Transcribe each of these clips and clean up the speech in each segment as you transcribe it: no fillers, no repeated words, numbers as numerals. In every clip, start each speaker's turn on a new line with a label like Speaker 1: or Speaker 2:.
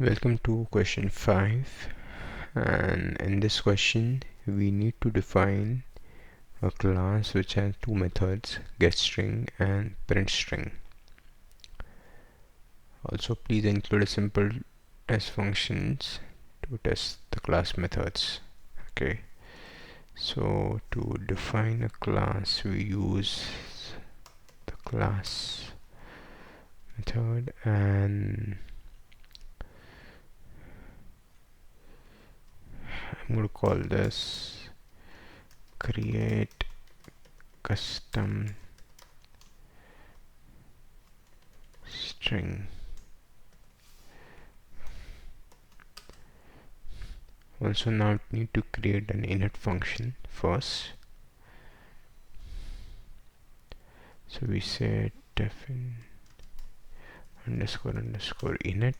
Speaker 1: Welcome to question 5, and in this question we need to define a class which has two methods, getString and printString. Also please include a simple test functions to test the class methods. Okay, so to define a class we use the class method, and I'm going to call this create custom string. Also now need to create an init function first. So we say define underscore init.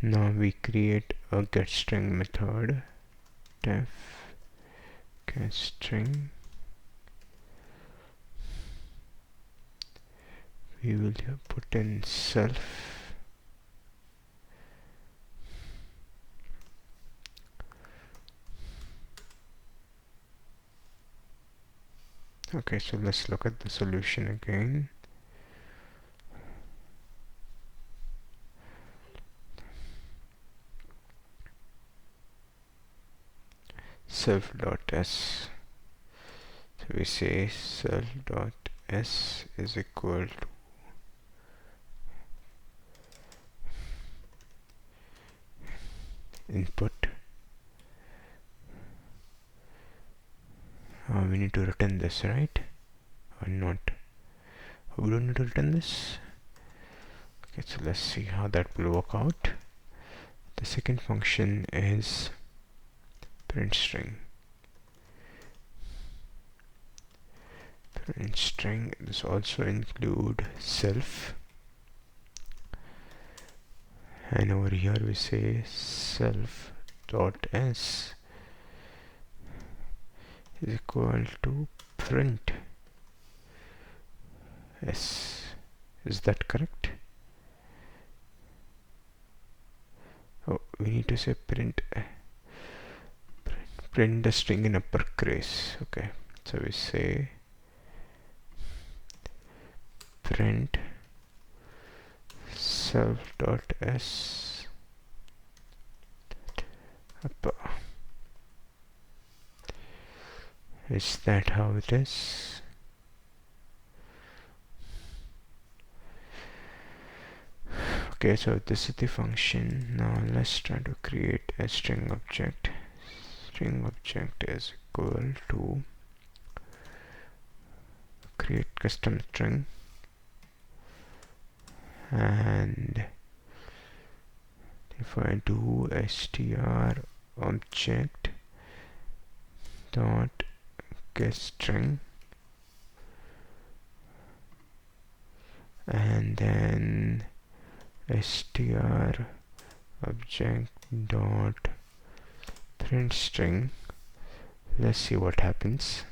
Speaker 1: Now we create a getString method, def getString. We will put in self. Okay, so let's look at the solution again. Self.s. So we say self.s is equal to input. We need to return this, right? Or not? We don't need to return this. Okay, so let's see how that will work out. The second function is printString. PrintString, this also include self, and over here we say self.s is equal to print s. Is that correct? Oh, we need to say print the string in uppercase. Okay, so we say print self.s upper. Is that how it is? Okay, so this is the function. Now let's try to create a string object. String object is equal to create custom string, and if I do str object dot getString, and then str object dot printString, let's see what happens.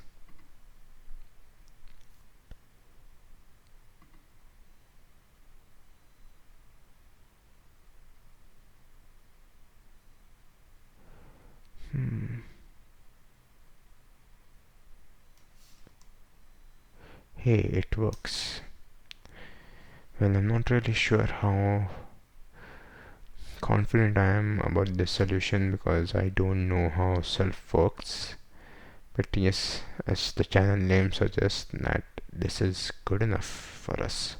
Speaker 1: Hey, it works. Well, I'm not really sure how confident I am about this solution because I don't know how self works, but yes, as the channel name suggests, that this is good enough for us.